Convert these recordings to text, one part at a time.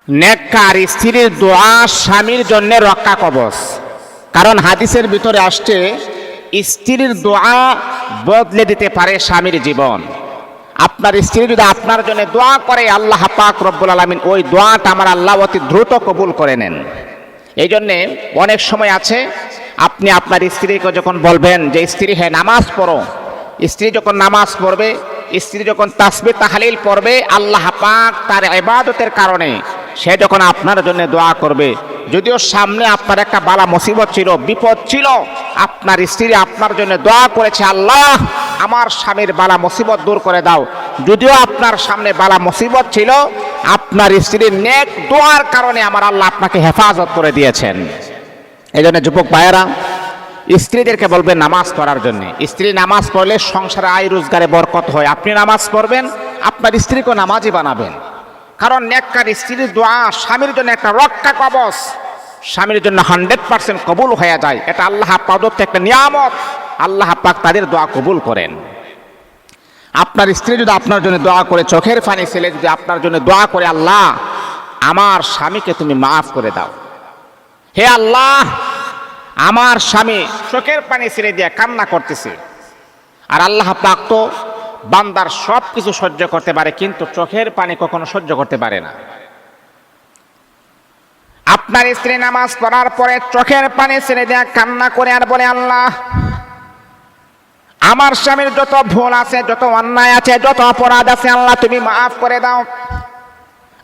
নেককার স্ত্রীর দোয়া স্বামীর জন্য রক্ষা কবচ। কারণ হাদিসের ভিতরে আসছে স্ত্রীর দোয়া বদলে দিতে পারে স্বামীর জীবন। আপনার স্ত্রী যদি আপনার জন্য দোয়া করে, আল্লাহ পাক রব্বুল আলামিন ওই দোয়াটা আমার আল্লাহ অতি দ্রুত কবুল করে নেন। এই জন্যে অনেক সময় আছে, আপনি আপনার স্ত্রীকে যখন বলবেন যে স্ত্রী হ্যাঁ নামাজ পড়ো, স্ত্রী যখন নামাজ পড়বে, স্ত্রী যখন তাসবিহ তাহলিল পড়বে, আল্লাহ পাক তার ইবাদতের কারণে সে যখন আপনার জন্য দোয়া করবে, যদিও সামনে আপনার একটা বালা মুসিবত ছিল, বিপদ ছিল, আপনার স্ত্রী আপনার জন্য দোয়া করেছে, আল্লাহ আমার স্বামীর বালা মুসিবত দূর করে দাও, যদিও আপনার সামনে বালা মুসিবত ছিল, আপনার স্ত্রীর নেক দোয়ার কারণে আমার আল্লাহ আপনাকে হেফাজত করে দিয়েছেন। এই জন্য যুবক ভাইয়েরা, স্ত্রীদেরকে বলবেন নামাজ পড়ার জন্য। স্ত্রী নামাজ পড়লে সংসারে আয় রোজগারে বরকত হয়। আপনি নামাজ পড়বেন, আপনার স্ত্রীকে নামাজই বানাবেন। কারণ নেককার স্ত্রীর দোয়া স্বামীর জন্য একটা রক্ষা কবচ, স্বামীর জন্য 100% কবুল হয়ে যায়। এটা আল্লাহ প্রদত্ত একটা নিয়ামত, আল্লাহ পাক তাদের দোয়া কবুল করেন। আপনার স্ত্রী যদি আপনার জন্য দোয়া করে, চোখের পানি ছেলে যদি আপনার জন্য দোয়া করে, আল্লাহ আমার স্বামীকে তুমি মাফ করে দাও, হে আল্লাহ আমার স্বামী চোখের পানি ছেড়ে দিয়ে কান্না করতেছে, আর আল্লাহ পাক তো বান্দার সব কিছু সহ্য করতে পারে, কিন্তু চোখের পানি কখনো সহ্য করতে পারে না। আপনার স্ত্রী নামাজ পড়ার পরে চোখের পানি ছেড়ে দিয়ে কান্না করে আর বলে, আল্লাহ আমার স্বামীর যত ভুল আছে, যত অন্যায় আছে, যত অপরাধ আছে, আল্লাহ তুমি মাফ করে দাও।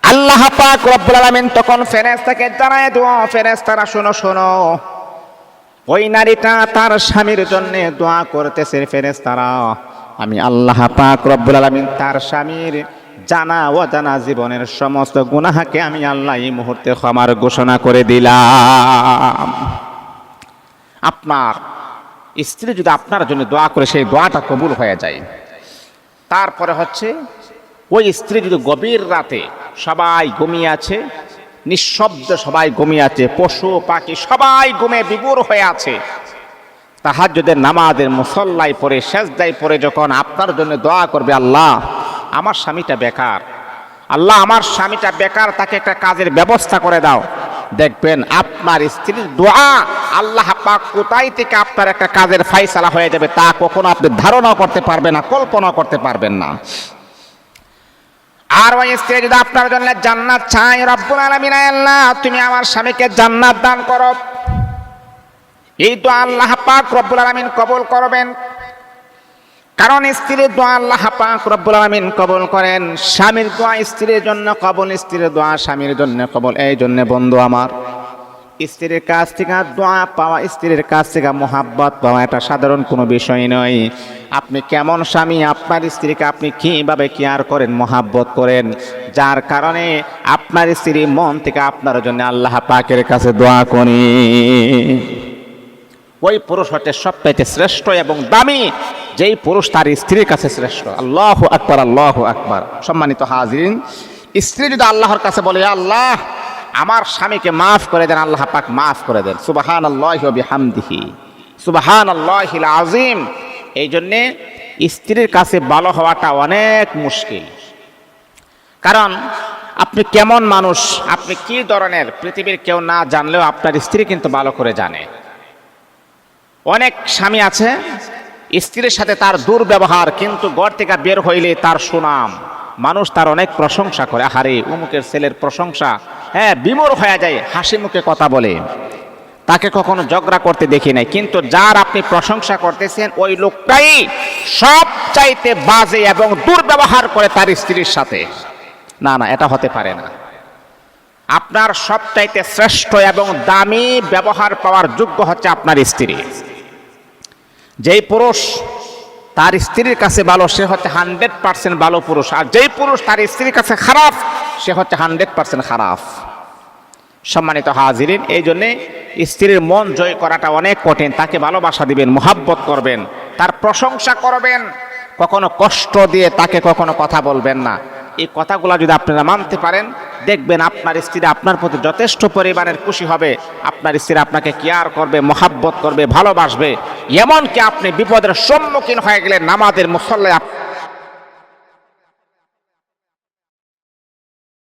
আল্লাহ পাক রব্বুল আলামিন তখন ফেরেশতাকে জানায় দোয়া, ফেরেশতারা শোনো শোনো, ওই নারীটা তার স্বামীর জন্য দোয়া করতেছে, ফেরেশতারা আমি আল্লাহ পাক রব্বুল আলামিন তার স্বামীর জানা অজানা জীবনের সমস্ত গুনাহকে আমি আল্লাহ এই মুহূর্তে ক্ষমার ঘোষণা করে দিলাম। আপনার স্ত্রী যদি আপনার জন্য দোয়া করে, সেই দোয়াটা কবুল হয়ে যায়। তারপরে হচ্ছে, ওই স্ত্রী যদি গভীর রাতে সবাই ঘুমিয়ে আছে, নিঃশব্দ সবাই ঘুমিয়ে আছে, পশু পাখি সবাই ঘুমে বিভোর হয়ে আছে, তাহাজ্জুদের নামাজের মুসল্লায় পড়ে সেজদায় পড়ে যখন আপনার জন্য দোয়া করবে, আল্লাহ আমার স্বামীটা বেকার, আল্লাহ আমার স্বামীটা বেকার, তাকে একটা কাজের ব্যবস্থা করে দাও, দেখবেন আপনার স্ত্রীর দোয়া আল্লাহ পাক কোথায় থেকে আপনার একটা কাজের ফায়সালা হয়ে যাবে, তা কখনো আপনি ধারণা করতে পারবেন না, কল্পনা করতে পারবেন না। আর ওই স্ত্রী যদি আপনার জন্য জান্নাত চায়, রব্বুল আলামিন আল্লাহ তুমি আমার স্বামীকে জান্নাত দান করো, এই দোয়া আল্লাহ পাক রব্বুল আলামিন কবুল করবেন। কারণ স্ত্রীর দোয়া আল্লাহ পাক রব্বুল আলামিন কবুল করেন, স্বামীর দোয়া স্ত্রীর জন্য কবুল, স্ত্রীর দোয়া স্বামীর জন্য কবুল। এই জন্য বন্ধু আমার, স্ত্রীর কাছ থেকে দোয়া পাওয়া, স্ত্রীর কাছ থেকে মোহাব্বত পাওয়া এটা সাধারণ কোনো বিষয় নয়। আপনি কেমন স্বামী, আপনার স্ত্রীকে আপনি কীভাবে কেয়ার করেন, মোহাব্বত করেন, যার কারণে আপনার স্ত্রী মন থেকে আপনার জন্য আল্লাহ পাকের কাছে দোয়া করি। ওই পুরুষ হচ্ছে সবচাইতে শ্রেষ্ঠ এবং দামি, যেই পুরুষ তার স্ত্রীর কাছে শ্রেষ্ঠ। আল্লাহু আকবার, আল্লাহু আকবার। সম্মানিত হাজিরিন, স্ত্রী যদি আল্লাহর কাছে বলে, আল্লাহ আমার স্বামীকে মাফ করে দেন, আল্লাহ পাক মাফ করে দেন। সুবহানাল্লাহি ওয়া বিহামদিহি, সুবহানাল্লাহিল আযীম। এই জন্যে স্ত্রীর কাছে ভালো হওয়াটা অনেক মুশকিল। কারণ আপনি কেমন মানুষ, আপনি কি ধরনের, পৃথিবীর কেউ না জানলেও আপনার স্ত্রী কিন্তু ভালো করে জানে। অনেক স্বামী আছে, স্ত্রীর সাথে তার দুর্ব্যবহার, কিন্তু ঘর থেকে বের হইলে তার সুনাম, মানুষ তার অনেক প্রশংসা করে, আহারে উমুকের ছেলের প্রশংসা, হ্যাঁ বিমূঢ় হয়ে যায়, হাসি মুখে কথা বলে, তাকে কখনো ঝগড়া করতে দেখি নাই। কিন্তু যার আপনি প্রশংসা করতেছেন, ওই লোকটাই সবচাইতে বাজে এবং দুর্ব্যবহার করে তার স্ত্রীর সাথে। না না, এটা হতে পারে না। আপনার সবচাইতে শ্রেষ্ঠ এবং দামি ব্যবহার পাওয়ার যোগ্য হচ্ছে আপনার স্ত্রী। যেই পুরুষ তার স্ত্রীর কাছে ভালো, সে হচ্ছে 100% ভালো পুরুষ, আর যেই পুরুষ তার স্ত্রীর কাছে খারাপ, সে হচ্ছে 100% খারাপ। সম্মানিত হাজিরিন, এই জন্যে স্ত্রীর মন জয় করাটা অনেক কঠিন। তাকে ভালোবাসা দিবেন, মোহাব্বত করবেন, তার প্রশংসা করবেন, কখনো কষ্ট দিয়ে তাকে কখনো কথা বলবেন না। এই কথাগুলো যদি আপনারা মানতে পারেন, দেখবেন আপনার স্ত্রী আপনার প্রতি যথেষ্ট পরিমাণের খুশি হবে, আপনার স্ত্রী আপনাকে কেয়ার করবে, মোহাব্বত করবে, ভালোবাসবে। এমনকি আপনি বিপদের সম্মুখীন হয়ে গেলে নামাজের মুসল্লায়